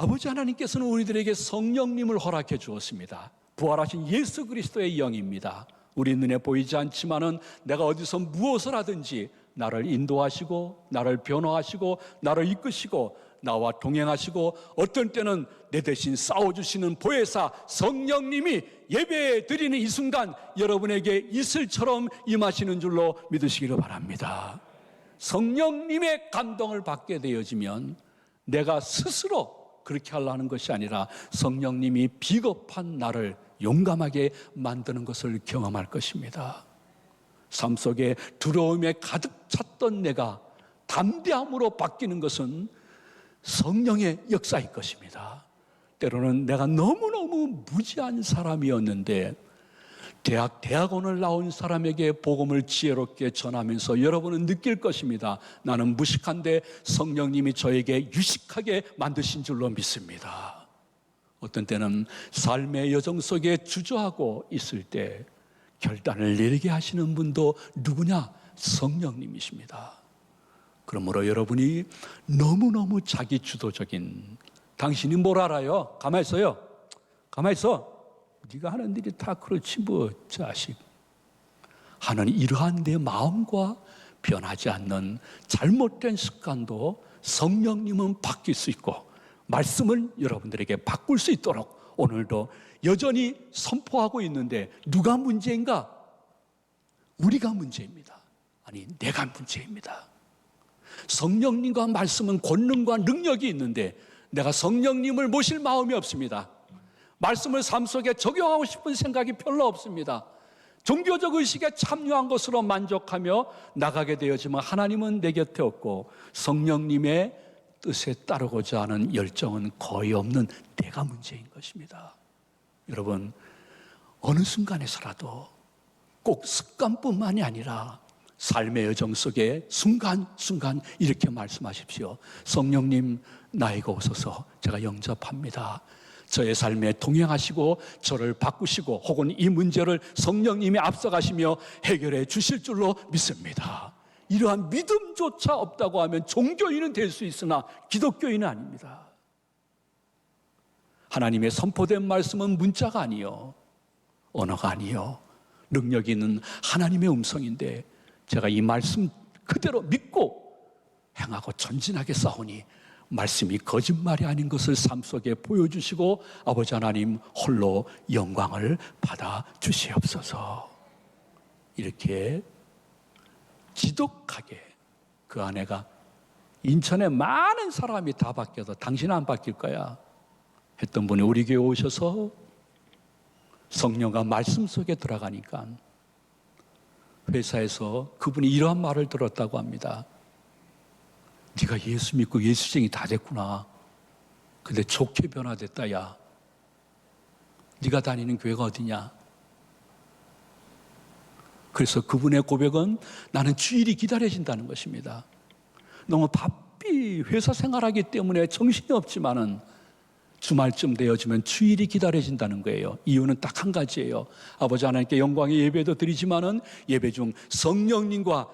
아버지 하나님께서는 우리들에게 성령님을 허락해 주었습니다. 부활하신 예수 그리스도의 영입니다. 우리 눈에 보이지 않지만은 내가 어디서 무엇을 하든지 나를 인도하시고 나를 변화하시고 나를 이끄시고 나와 동행하시고 어떤 때는 내 대신 싸워주시는 보혜사 성령님이 예배 드리는 이 순간 여러분에게 이슬처럼 임하시는 줄로 믿으시기를 바랍니다. 성령님의 감동을 받게 되어지면 내가 스스로 그렇게 하려는 것이 아니라 성령님이 비겁한 나를 용감하게 만드는 것을 경험할 것입니다. 삶 속에 두려움에 가득 찼던 내가 담대함으로 바뀌는 것은 성령의 역사일 것입니다. 때로는 내가 너무너무 무지한 사람이었는데 대학원을 나온 사람에게 복음을 지혜롭게 전하면서 여러분은 느낄 것입니다. 나는 무식한데 성령님이 저에게 유식하게 만드신 줄로 믿습니다. 어떤 때는 삶의 여정 속에 주저하고 있을 때 결단을 내리게 하시는 분도 누구냐? 성령님이십니다. 그러므로 여러분이 너무너무 자기주도적인, 당신이 뭘 알아요? 가만히 있어요. 가만히 있어. 네가 하는 일이 다 그렇지 뭐 자식 하는 이러한 내 마음과 변하지 않는 잘못된 습관도 성령님은 바뀔 수 있고 말씀을 여러분들에게 바꿀 수 있도록 오늘도 여전히 선포하고 있는데 누가 문제인가? 우리가 문제입니다. 아니, 내가 문제입니다. 성령님과 말씀은 권능과 능력이 있는데 내가 성령님을 모실 마음이 없습니다. 말씀을 삶 속에 적용하고 싶은 생각이 별로 없습니다. 종교적 의식에 참여한 것으로 만족하며 나가게 되었지만 하나님은 내 곁에 없고 성령님의 뜻에 따르고자 하는 열정은 거의 없는 내가 문제인 것입니다. 여러분, 어느 순간에서라도 꼭 습관뿐만이 아니라 삶의 여정 속에 순간순간 이렇게 말씀하십시오. 성령님, 나에게 오소서. 제가 영접합니다. 저의 삶에 동행하시고 저를 바꾸시고 혹은 이 문제를 성령님이 앞서가시며 해결해 주실 줄로 믿습니다. 이러한 믿음조차 없다고 하면 종교인은 될 수 있으나 기독교인은 아닙니다. 하나님의 선포된 말씀은 문자가 아니요, 언어가 아니요, 능력이 있는 하나님의 음성인데 제가 이 말씀 그대로 믿고 행하고 전진하게 싸우니 말씀이 거짓말이 아닌 것을 삶 속에 보여주시고 아버지 하나님 홀로 영광을 받아 주시옵소서. 이렇게 지독하게 그 아내가 인천에 많은 사람이 다 바뀌어도 당신은 안 바뀔 거야 했던 분이 우리 교회 오셔서 성령과 말씀 속에 들어가니까 회사에서 그분이 이러한 말을 들었다고 합니다. 네가 예수 믿고 예수쟁이 다 됐구나. 근데 좋게 변화됐다. 야, 네가 다니는 교회가 어디냐? 그래서 그분의 고백은 나는 주일이 기다려진다는 것입니다. 너무 바삐 회사 생활하기 때문에 정신이 없지만은 주말쯤 되어지면 주일이 기다려진다는 거예요. 이유는 딱 한 가지예요. 아버지 하나님께 영광의 예배도 드리지만은 예배 중 성령님과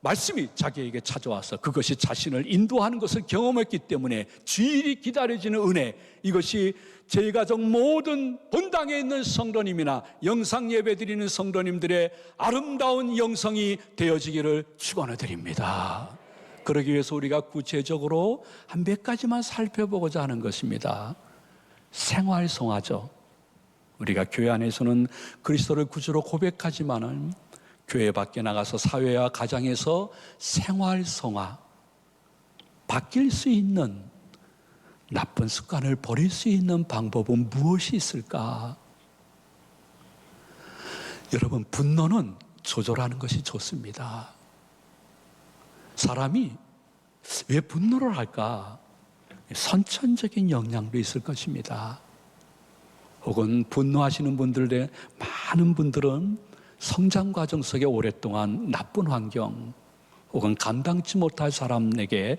말씀이 자기에게 찾아와서 그것이 자신을 인도하는 것을 경험했기 때문에 주일이 기다려지는 은혜, 이것이 제 가족 모든 본당에 있는 성도님이나 영상 예배 드리는 성도님들의 아름다운 영성이 되어지기를 축원해 드립니다. 그러기 위해서 우리가 구체적으로 한 몇 가지만 살펴보고자 하는 것입니다. 생활성화죠. 우리가 교회 안에서는 그리스도를 구주로 고백하지만은 교회 밖에 나가서 사회와 가정에서 생활성화, 바뀔 수 있는 나쁜 습관을 버릴 수 있는 방법은 무엇이 있을까? 여러분, 분노는 조절하는 것이 좋습니다. 사람이 왜 분노를 할까? 선천적인 영향도 있을 것입니다. 혹은 분노하시는 분들의 많은 분들은 성장 과정 속에 오랫동안 나쁜 환경 혹은 감당치 못할 사람에게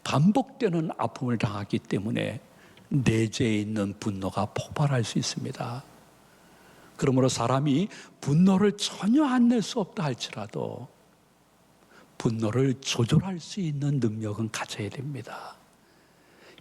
반복되는 아픔을 당하기 때문에 내재해 있는 분노가 폭발할 수 있습니다. 그러므로 사람이 분노를 전혀 안 낼 수 없다 할지라도 분노를 조절할 수 있는 능력은 가져야 됩니다.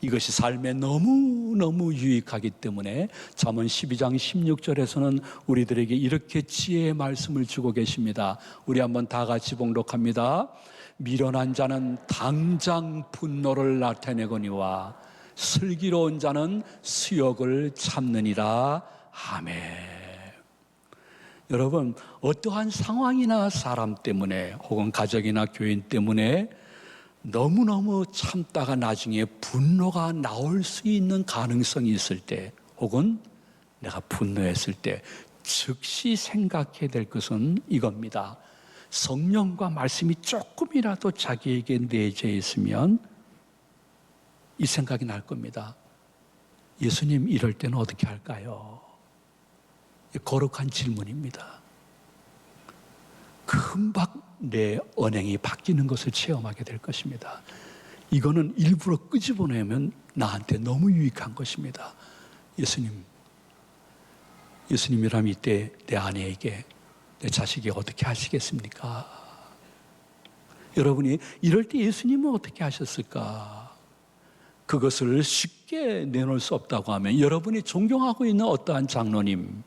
이것이 삶에 너무너무 유익하기 때문에 잠언 12장 16절에서는 우리들에게 이렇게 지혜의 말씀을 주고 계십니다. 우리 한번 다 같이 봉독합니다. 미련한 자는 당장 분노를 나타내거니와 슬기로운 자는 수욕을 참느니라. 아멘. 여러분, 어떠한 상황이나 사람 때문에 혹은 가족이나 교인 때문에 너무너무 참다가 나중에 분노가 나올 수 있는 가능성이 있을 때, 혹은 내가 분노했을 때 즉시 생각해야 될 것은 이겁니다. 성령과 말씀이 조금이라도 자기에게 내재 있으면 이 생각이 날 겁니다. 예수님, 이럴 때는 어떻게 할까요? 거룩한 질문입니다. 금방 내 언행이 바뀌는 것을 체험하게 될 것입니다. 이거는 일부러 끄집어내면 나한테 너무 유익한 것입니다. 예수님이라면 이때 내 아내에게, 내 자식에게 어떻게 하시겠습니까? 여러분이 이럴 때 예수님은 어떻게 하셨을까? 그것을 쉽게 내놓을 수 없다고 하면 여러분이 존경하고 있는 어떠한 장로님,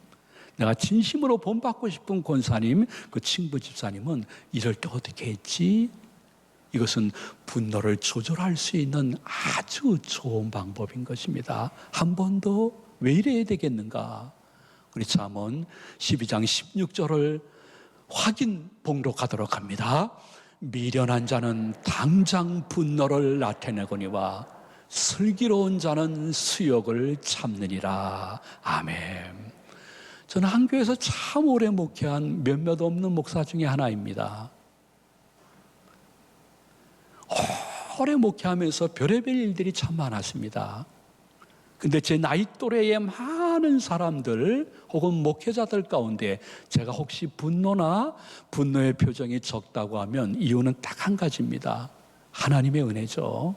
내가 진심으로 본받고 싶은 권사님, 그 친부 집사님은 이럴 때 어떻게 했지? 이것은 분노를 조절할 수 있는 아주 좋은 방법인 것입니다. 한 번 더 왜 이래야 되겠는가? 우리 잠언 12장 16절을 확인 봉독하도록 합니다. 미련한 자는 당장 분노를 나타내거니와 슬기로운 자는 수욕을 참느니라. 아멘. 저는 한교에서 참 오래 목회한 몇몇 없는 목사 중에 하나입니다. 오래 목회하면서 별의별 일들이 참 많았습니다. 근데 제 나이 또래의 많은 사람들 혹은 목회자들 가운데 제가 혹시 분노의 표정이 적다고 하면 이유는 딱 한 가지입니다. 하나님의 은혜죠.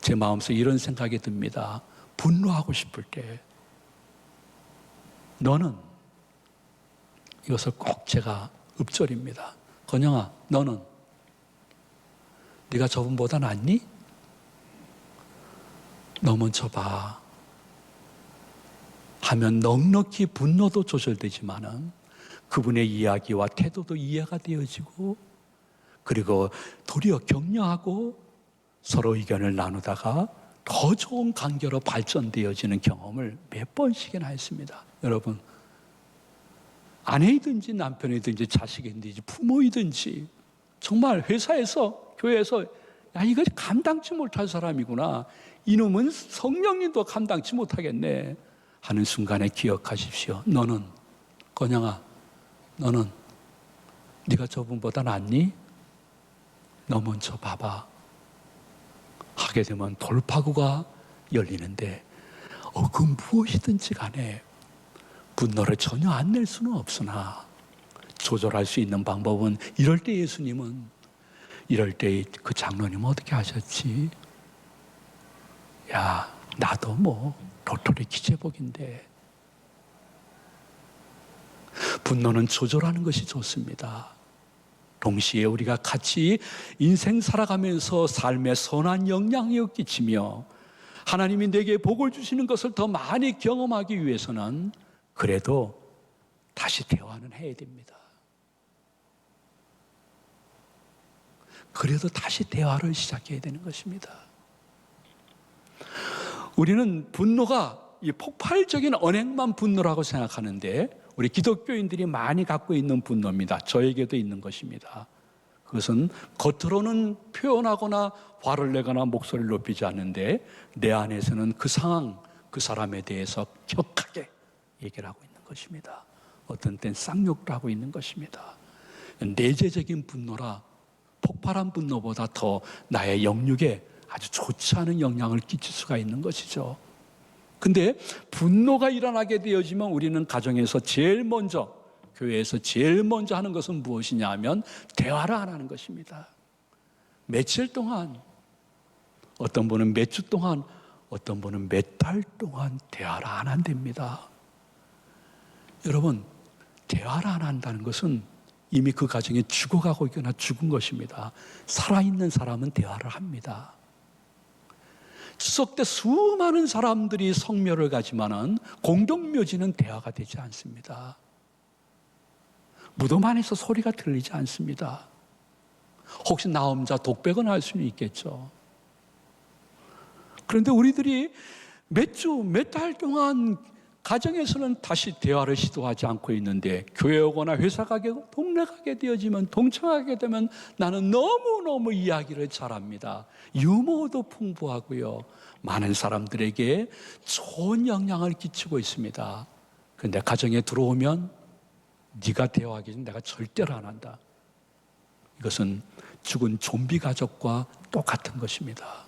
제 마음속에 이런 생각이 듭니다. 분노하고 싶을 때 너는, 이것을 꼭 제가 읍절입니다. 건영아, 너는 네가 저분보다 낫니? 너 먼저 봐 하면 넉넉히 분노도 조절되지만은 그분의 이야기와 태도도 이해가 되어지고, 그리고 도리어 격려하고 서로 의견을 나누다가 더 좋은 관계로 발전되어지는 경험을 몇 번씩이나 했습니다. 여러분, 아내이든지 남편이든지 자식이든지 부모이든지 정말 회사에서, 교회에서 야, 이거 감당치 못할 사람이구나, 이놈은 성령님도 감당치 못하겠네 하는 순간에 기억하십시오. 너는, 건영아, 너는 네가 저분보다 낫니? 너 먼저 봐봐 하게 되면 돌파구가 열리는데, 그 무엇이든지 간에 분노를 전혀 안 낼 수는 없으나 조절할 수 있는 방법은, 이럴 때 예수님은, 이럴 때 그 장로님은 어떻게 하셨지? 야, 나도 뭐 로터리 기재복인데. 분노는 조절하는 것이 좋습니다. 동시에 우리가 같이 인생 살아가면서 삶에 선한 영향을 끼치며 하나님이 내게 복을 주시는 것을 더 많이 경험하기 위해서는 그래도 다시 대화는 해야 됩니다. 그래도 다시 대화를 시작해야 되는 것입니다. 우리는 분노가 이 폭발적인 언행만 분노라고 생각하는데, 우리 기독교인들이 많이 갖고 있는 분노입니다. 저에게도 있는 것입니다. 그것은 겉으로는 표현하거나 화를 내거나 목소리를 높이지 않는데 내 안에서는 그 상황, 그 사람에 대해서 격하게 얘기를 하고 있는 것입니다. 어떤 땐 쌍욕도 하고 있는 것입니다. 내재적인 분노라 폭발한 분노보다 더 나의 영육에 아주 좋지 않은 영향을 끼칠 수가 있는 것이죠. 근데 분노가 일어나게 되어지면 우리는 가정에서 제일 먼저, 교회에서 제일 먼저 하는 것은 무엇이냐 하면 대화를 안 하는 것입니다. 며칠 동안, 어떤 분은 몇 주 동안, 어떤 분은 몇 달 동안 대화를 안 한답니다. 여러분, 대화를 안 한다는 것은 이미 그 가정에 죽어가고 있거나 죽은 것입니다. 살아있는 사람은 대화를 합니다. 추석 때 수많은 사람들이 성묘를 가지만은 공동묘지는 대화가 되지 않습니다. 무덤 안에서 소리가 들리지 않습니다. 혹시 나 혼자 독백은 할 수는 있겠죠. 그런데 우리들이 몇 주, 몇 달 동안 가정에서는 다시 대화를 시도하지 않고 있는데 교회 오거나 회사 가게, 동네 가게 되어지면 동창하게 되면 나는 너무너무 이야기를 잘합니다. 유머도 풍부하고요. 많은 사람들에게 좋은 영향을 끼치고 있습니다. 그런데 가정에 들어오면 네가 대화하기 전 내가 절대로 안 한다. 이것은 죽은 좀비 가족과 똑같은 것입니다.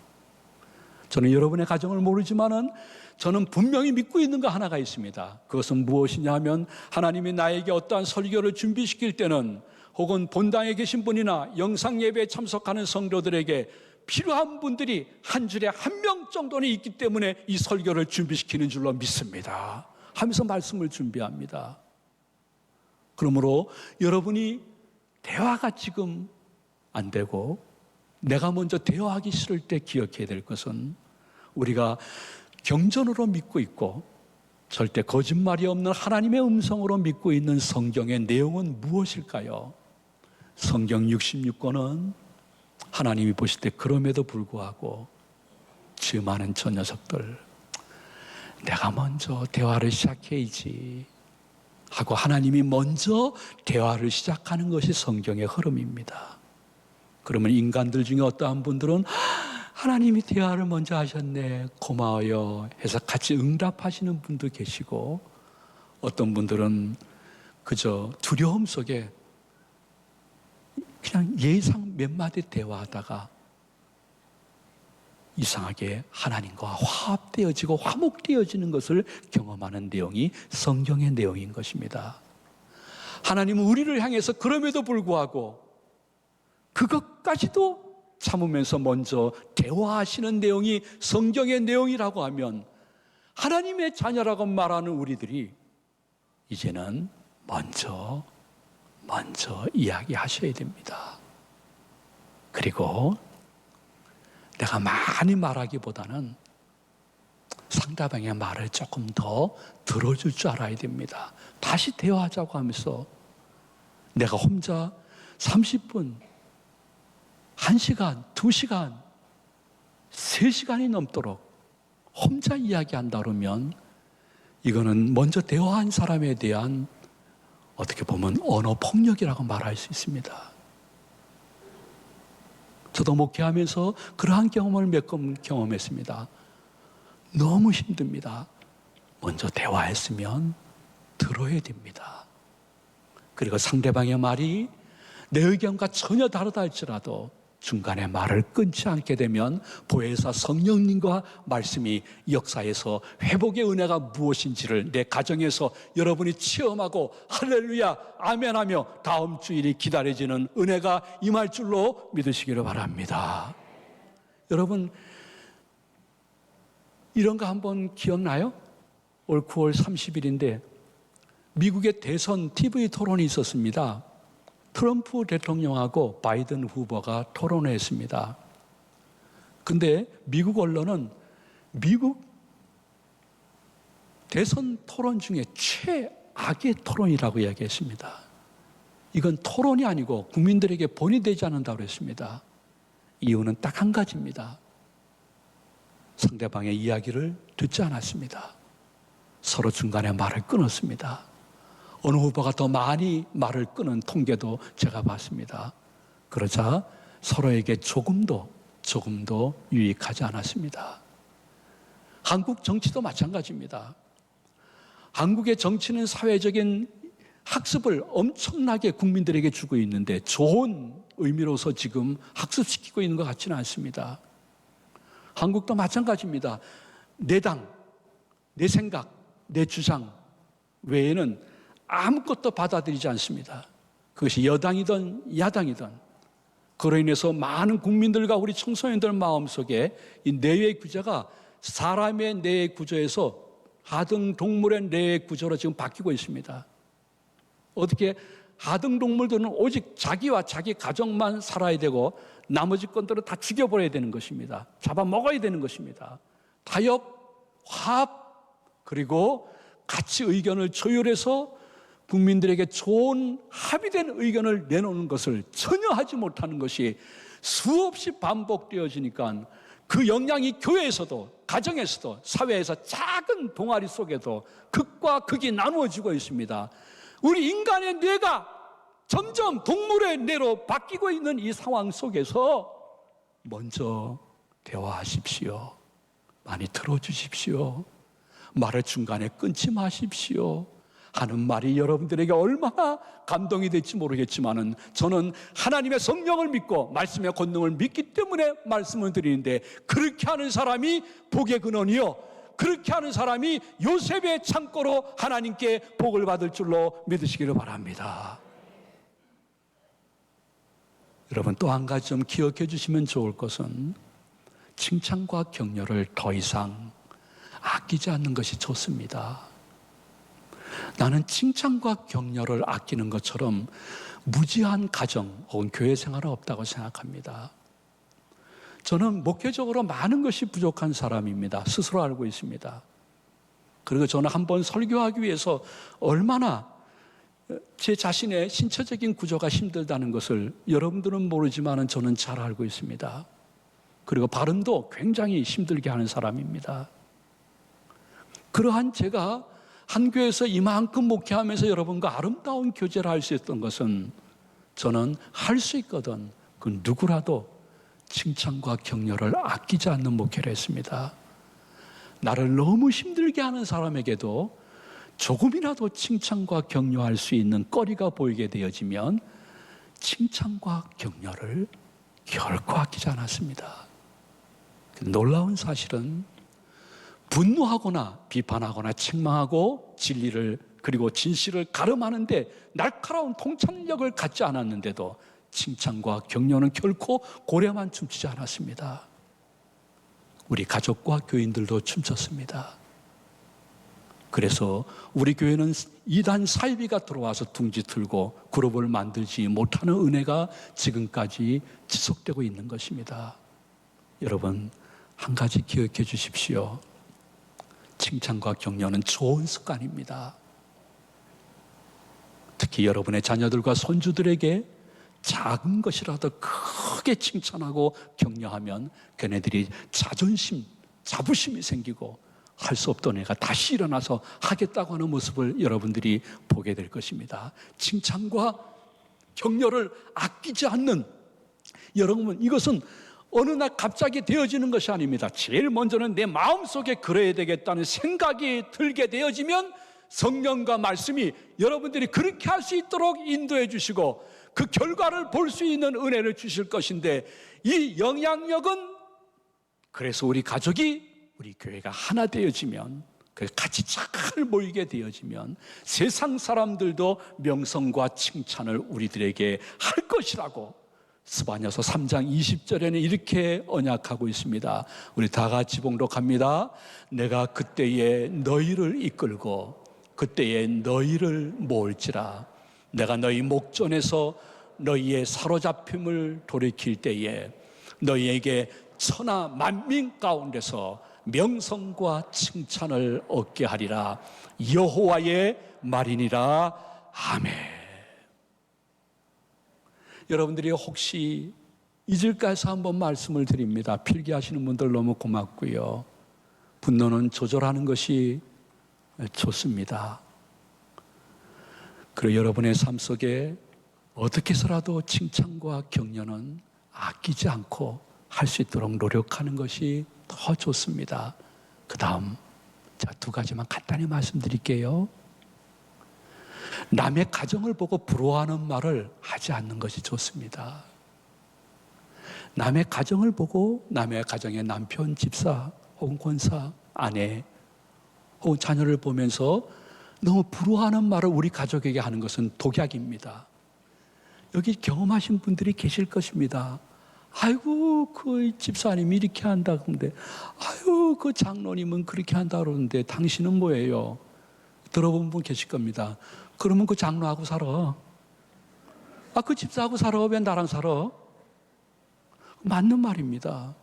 저는 여러분의 가정을 모르지만은 저는 분명히 믿고 있는 거 하나가 있습니다. 그것은 무엇이냐 하면 하나님이 나에게 어떠한 설교를 준비시킬 때는 혹은 본당에 계신 분이나 영상 예배에 참석하는 성도들에게 필요한 분들이 한 줄에 한 명 정도는 있기 때문에 이 설교를 준비시키는 줄로 믿습니다. 하면서 말씀을 준비합니다. 그러므로 여러분이 대화가 지금 안 되고 내가 먼저 대화하기 싫을 때 기억해야 될 것은 우리가 경전으로 믿고 있고 절대 거짓말이 없는 하나님의 음성으로 믿고 있는 성경의 내용은 무엇일까요? 성경 66권은 하나님이 보실 때 그럼에도 불구하고 지 많은 저 녀석들 내가 먼저 대화를 시작해야지 하고 하나님이 먼저 대화를 시작하는 것이 성경의 흐름입니다. 그러면 인간들 중에 어떠한 분들은 하나님이 대화를 먼저 하셨네, 고마워요 해서 같이 응답하시는 분도 계시고 어떤 분들은 그저 두려움 속에 그냥 예상 몇 마디 대화하다가 이상하게 하나님과 화합되어지고 화목되어지는 것을 경험하는 내용이 성경의 내용인 것입니다. 하나님은 우리를 향해서 그럼에도 불구하고 그것까지도 참으면서 먼저 대화하시는 내용이 성경의 내용이라고 하면 하나님의 자녀라고 말하는 우리들이 이제는 먼저 이야기하셔야 됩니다. 그리고 내가 많이 말하기보다는 상대방의 말을 조금 더 들어줄 줄 알아야 됩니다. 다시 대화하자고 하면서 내가 혼자 30분, 1시간, 2시간, 3시간이 넘도록 혼자 이야기한다 그러면 이거는 먼저 대화한 사람에 대한 어떻게 보면 언어 폭력이라고 말할 수 있습니다. 저도 목회하면서 그러한 경험을 몇 번 경험했습니다. 너무 힘듭니다. 먼저 대화했으면 들어야 됩니다. 그리고 상대방의 말이 내 의견과 전혀 다르다 할지라도 중간에 말을 끊지 않게 되면 보혜사 성령님과 말씀이 역사에서 회복의 은혜가 무엇인지를 내 가정에서 여러분이 체험하고 할렐루야 아멘하며 다음 주일이 기다려지는 은혜가 임할 줄로 믿으시기를 바랍니다. 여러분 이런 거 한번 기억나요? 올 9월 30일인데 미국의 대선 TV 토론이 있었습니다. 트럼프 대통령하고 바이든 후보가 토론을 했습니다. 근데 미국 언론은 미국 대선 토론 중에 최악의 토론이라고 이야기했습니다. 이건 토론이 아니고 국민들에게 본이 되지 않는다고 했습니다. 이유는 딱 한 가지입니다. 상대방의 이야기를 듣지 않았습니다. 서로 중간에 말을 끊었습니다. 어느 후보가 더 많이 말을 끊은 통계도 제가 봤습니다. 그러자 서로에게 조금도 유익하지 않았습니다. 한국 정치도 마찬가지입니다. 한국의 정치는 사회적인 학습을 엄청나게 국민들에게 주고 있는데 좋은 의미로서 지금 학습시키고 있는 것 같지는 않습니다. 한국도 마찬가지입니다. 내 당, 내 생각, 내 주장 외에는 아무것도 받아들이지 않습니다. 그것이 여당이든 야당이든. 그로 인해서 많은 국민들과 우리 청소년들 마음속에 이 뇌의 구조가 사람의 뇌의 구조에서 하등동물의 뇌의 구조로 지금 바뀌고 있습니다. 어떻게 하등동물들은 오직 자기와 자기 가족만 살아야 되고 나머지 것들은 다 죽여버려야 되는 것입니다. 잡아먹어야 되는 것입니다. 타협, 화합, 그리고 같이 의견을 조율해서 국민들에게 좋은 합의된 의견을 내놓는 것을 전혀 하지 못하는 것이 수없이 반복되어지니까 그 영향이 교회에서도, 가정에서도, 사회에서 작은 동아리 속에도 극과 극이 나누어지고 있습니다. 우리 인간의 뇌가 점점 동물의 뇌로 바뀌고 있는 이 상황 속에서 먼저 대화하십시오. 많이 들어주십시오. 말을 중간에 끊지 마십시오. 하는 말이 여러분들에게 얼마나 감동이 될지 모르겠지만은 저는 하나님의 성령을 믿고 말씀의 권능을 믿기 때문에 말씀을 드리는데, 그렇게 하는 사람이 복의 근원이요, 그렇게 하는 사람이 요셉의 창고로 하나님께 복을 받을 줄로 믿으시기를 바랍니다. 여러분, 또 한 가지 좀 기억해 주시면 좋을 것은 칭찬과 격려를 더 이상 아끼지 않는 것이 좋습니다. 나는 칭찬과 격려를 아끼는 것처럼 무지한 가정 혹은 교회 생활은 없다고 생각합니다. 저는 목회적으로 많은 것이 부족한 사람입니다. 스스로 알고 있습니다. 그리고 저는 한번 설교하기 위해서 얼마나 제 자신의 신체적인 구조가 힘들다는 것을 여러분들은 모르지만 저는 잘 알고 있습니다. 그리고 발음도 굉장히 힘들게 하는 사람입니다. 그러한 제가 한 교회에서 이만큼 목회하면서 여러분과 아름다운 교제를 할 수 있었던 것은, 저는 할 수 있거든 그 누구라도 칭찬과 격려를 아끼지 않는 목회를 했습니다. 나를 너무 힘들게 하는 사람에게도 조금이라도 칭찬과 격려할 수 있는 거리가 보이게 되어지면 칭찬과 격려를 결코 아끼지 않았습니다. 놀라운 사실은 분노하거나 비판하거나 책망하고 진리를 그리고 진실을 가름하는데 날카로운 통찰력을 갖지 않았는데도 칭찬과 격려는 결코 고래만 춤추지 않았습니다. 우리 가족과 교인들도 춤췄습니다. 그래서 우리 교회는 이단 사이비가 들어와서 둥지 틀고 그룹을 만들지 못하는 은혜가 지금까지 지속되고 있는 것입니다. 여러분, 한 가지 기억해 주십시오. 칭찬과 격려는 좋은 습관입니다. 특히 여러분의 자녀들과 손주들에게 작은 것이라도 크게 칭찬하고 격려하면 걔네들이 자존심, 자부심이 생기고 할 수 없던 애가 다시 일어나서 하겠다고 하는 모습을 여러분들이 보게 될 것입니다. 칭찬과 격려를 아끼지 않는, 여러분, 이것은 어느 날 갑자기 되어지는 것이 아닙니다. 제일 먼저는 내 마음속에 그래야 되겠다는 생각이 들게 되어지면 성령과 말씀이 여러분들이 그렇게 할 수 있도록 인도해 주시고 그 결과를 볼 수 있는 은혜를 주실 것인데, 이 영향력은, 그래서 우리 가족이, 우리 교회가 하나 되어지면, 같이 잘 모이게 되어지면 세상 사람들도 명성과 칭찬을 우리들에게 할 것이라고 스바냐서 3장 20절에는 이렇게 언약하고 있습니다. 우리 다 같이 봉독합니다. 내가 그때에 너희를 이끌고 그때에 너희를 모을지라. 내가 너희 목전에서 너희의 사로잡힘을 돌이킬 때에 너희에게 천하 만민 가운데서 명성과 칭찬을 얻게 하리라. 여호와의 말이니라. 아멘. 여러분들이 혹시 잊을까 해서 한번 말씀을 드립니다. 필기하시는 분들 너무 고맙고요. 분노는 조절하는 것이 좋습니다. 그리고 여러분의 삶 속에 어떻게 해서라도 칭찬과 격려는 아끼지 않고 할 수 있도록 노력하는 것이 더 좋습니다. 그 다음, 제가 두 가지만 간단히 말씀드릴게요. 남의 가정을 보고 부러워하는 말을 하지 않는 것이 좋습니다. 남의 가정을 보고 남의 가정의 남편, 집사, 혹은 권사, 아내, 혹은 자녀를 보면서 너무 부러워하는 말을 우리 가족에게 하는 것은 독약입니다. 여기 경험하신 분들이 계실 것입니다. 아이고, 그 집사님이 이렇게 한다 그러는데, 아유, 그 장로님은 그렇게 한다 그러는데 당신은 뭐예요? 들어본 분 계실 겁니다. 그러면 그 장로하고 살아. 그 집사하고 살아. 왜 나랑 살아? 맞는 말입니다.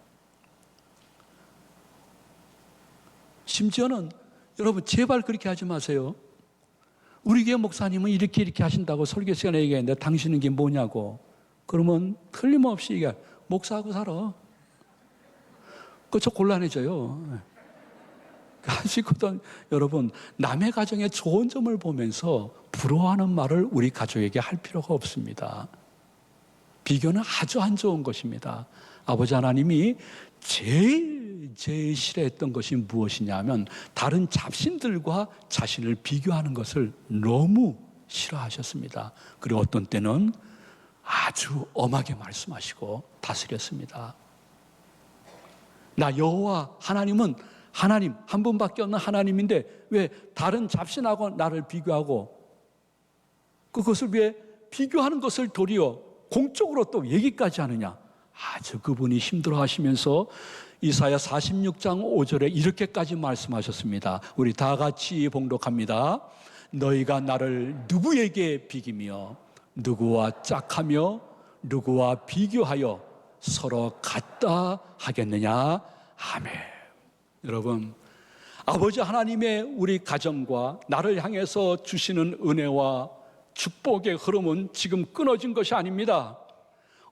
심지어는 여러분 제발 그렇게 하지 마세요. 우리 교회 목사님은 이렇게 하신다고 설교 시간에 얘기했는데 당신은 게 뭐냐고. 그러면 틀림없이 이게 목사하고 살아. 그저 곤란해져요. 하시거든. 여러분, 남의 가정의 좋은 점을 보면서 부러워하는 말을 우리 가족에게 할 필요가 없습니다. 비교는 아주 안 좋은 것입니다. 아버지 하나님이 제일 싫어했던 것이 무엇이냐면 다른 잡신들과 자신을 비교하는 것을 너무 싫어하셨습니다. 그리고 어떤 때는 아주 엄하게 말씀하시고 다스렸습니다. 나 여호와 하나님은 하나님 한 분밖에 없는 하나님인데 왜 다른 잡신하고 나를 비교하고 그것을 왜 비교하는 것을 도리어 공적으로 또 얘기까지 하느냐. 아주 그분이 힘들어하시면서 이사야 46장 5절에 이렇게까지 말씀하셨습니다. 우리 다 같이 봉독합니다. 너희가 나를 누구에게 비기며 누구와 짝하며 누구와 비교하여 서로 같다 하겠느냐. 아멘. 여러분, 아버지 하나님의 우리 가정과 나를 향해서 주시는 은혜와 축복의 흐름은 지금 끊어진 것이 아닙니다.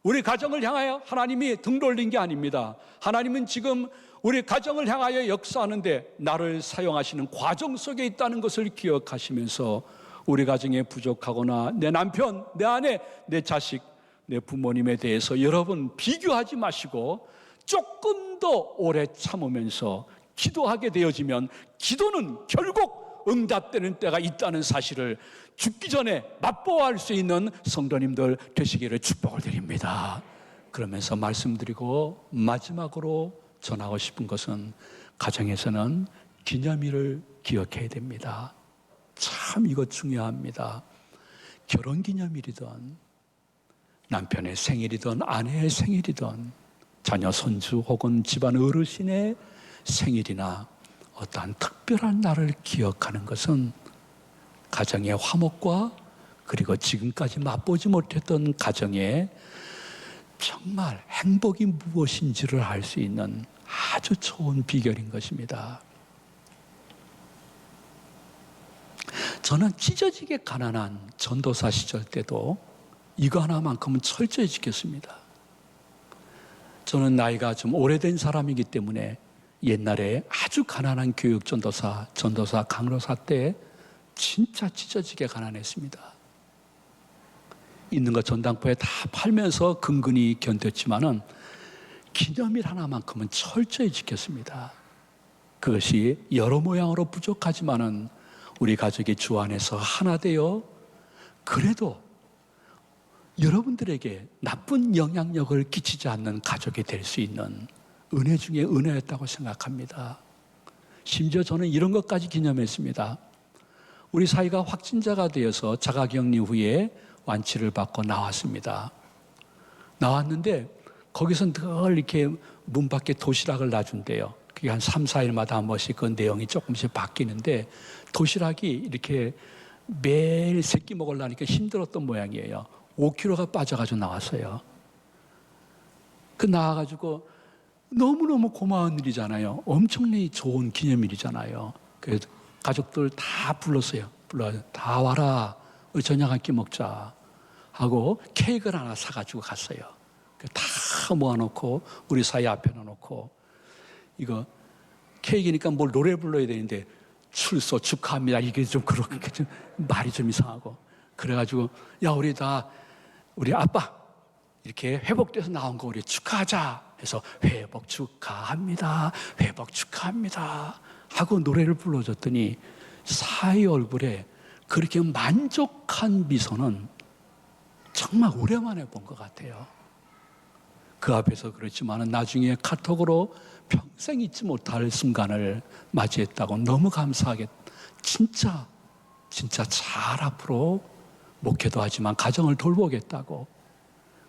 우리 가정을 향하여 하나님이 등 돌린 게 아닙니다. 하나님은 지금 우리 가정을 향하여 역사하는데 나를 사용하시는 과정 속에 있다는 것을 기억하시면서 우리 가정에 부족하거나 내 남편, 내 아내, 내 자식, 내 부모님에 대해서 여러분 비교하지 마시고 조금 더 오래 참으면서 기도하게 되어지면 기도는 결국 응답되는 때가 있다는 사실을 죽기 전에 맛보아할 수 있는 성도님들 되시기를 축복을 드립니다. 그러면서 말씀드리고 마지막으로 전하고 싶은 것은 가정에서는 기념일을 기억해야 됩니다. 참 이거 중요합니다. 결혼기념일이든 남편의 생일이든 아내의 생일이든 자녀 손주 혹은 집안 어르신의 생일이나 어떠한 특별한 날을 기억하는 것은 가정의 화목과 그리고 지금까지 맛보지 못했던 가정의 정말 행복이 무엇인지를 알 수 있는 아주 좋은 비결인 것입니다. 저는 찢어지게 가난한 전도사 시절 때도 이거 하나만큼은 철저히 지켰습니다. 저는 나이가 좀 오래된 사람이기 때문에 옛날에 아주 가난한 교육 전도사 강로사 때 진짜 찢어지게 가난했습니다. 있는 거 전당포에 다 팔면서 근근히 견뎠지만은 기념일 하나만큼은 철저히 지켰습니다. 그것이 여러 모양으로 부족하지만은 우리 가족이 주 안에서 하나 되어 그래도 여러분들에게 나쁜 영향력을 끼치지 않는 가족이 될 수 있는 은혜 중에 은혜였다고 생각합니다. 심지어 저는 이런 것까지 기념했습니다. 우리 사이가 확진자가 되어서 자가격리 후에 완치를 받고 나왔습니다. 나왔는데 거기서 늘 이렇게 문 밖에 도시락을 놔준대요. 그게 한 3, 4일마다 한 번씩 그 내용이 조금씩 바뀌는데 도시락이 이렇게 매일 세끼 먹으려니까 힘들었던 모양이에요. 5kg가 빠져가지고 나왔어요. 그 나와가지고 너무너무 고마운 일이잖아요. 엄청나게 좋은 기념일이잖아요. 그래서 가족들 다 불렀어요. 다 와라. 우리 저녁 한 끼 먹자. 하고 케이크를 하나 사가지고 갔어요. 다 모아놓고 우리 사이 앞에 놓고 이거 케이크니까 뭘 노래 불러야 되는데 출소 축하합니다. 이게 좀 그렇게 좀 말이 좀 이상하고 그래가지고 야 우리 아빠 이렇게 회복돼서 나온 거 우리 축하하자 해서 회복 축하합니다. 회복 축하합니다. 하고 노래를 불러줬더니 사이 얼굴에 그렇게 만족한 미소는 정말 오랜만에 본 것 같아요. 그 앞에서 그렇지만 나중에 카톡으로 평생 잊지 못할 순간을 맞이했다고 너무 감사하게 진짜 잘 앞으로 목회도 하지만 가정을 돌보겠다고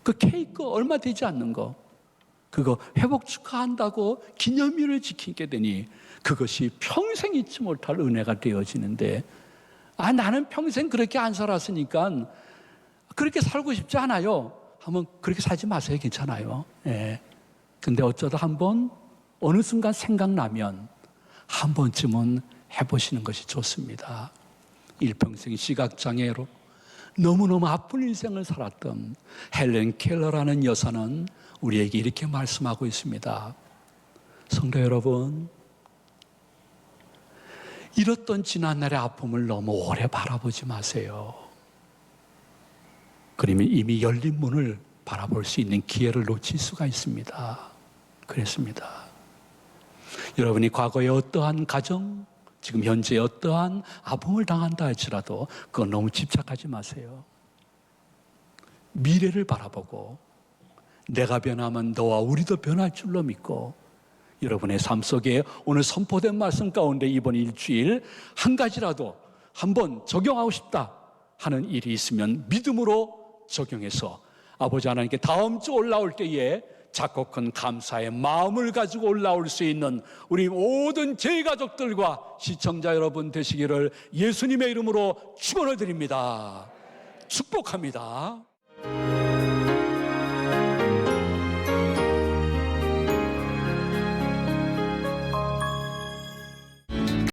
그 케이크 얼마 되지 않는 거 그거 회복 축하한다고 기념일을 지키게 되니 그것이 평생 잊지 못할 은혜가 되어지는데 나는 평생 그렇게 안 살았으니까 그렇게 살고 싶지 않아요 하면 그렇게 살지 마세요. 괜찮아요. 예. 근데 어쩌다 한번 어느 순간 생각나면 한 번쯤은 해보시는 것이 좋습니다. 일평생 시각장애로 너무너무 아픈 인생을 살았던 헬렌 켈러라는 여사는 우리에게 이렇게 말씀하고 있습니다. 성도 여러분, 이렇던 지난날의 아픔을 너무 오래 바라보지 마세요. 그러면 이미 열린 문을 바라볼 수 있는 기회를 놓칠 수가 있습니다. 그랬습니다. 여러분이 과거에 어떠한 가정, 지금 현재 어떠한 아픔을 당한다 할지라도 그건 너무 집착하지 마세요. 미래를 바라보고 내가 변하면 너와 우리도 변할 줄로 믿고 여러분의 삶 속에 오늘 선포된 말씀 가운데 이번 일주일 한 가지라도 한번 적용하고 싶다 하는 일이 있으면 믿음으로 적용해서 아버지 하나님께 다음 주 올라올 때에 작고 큰 감사의 마음을 가지고 올라올 수 있는 우리 모든 제가족들과 시청자 여러분 되시기를 예수님의 이름으로 축원을 드립니다. 축복합니다.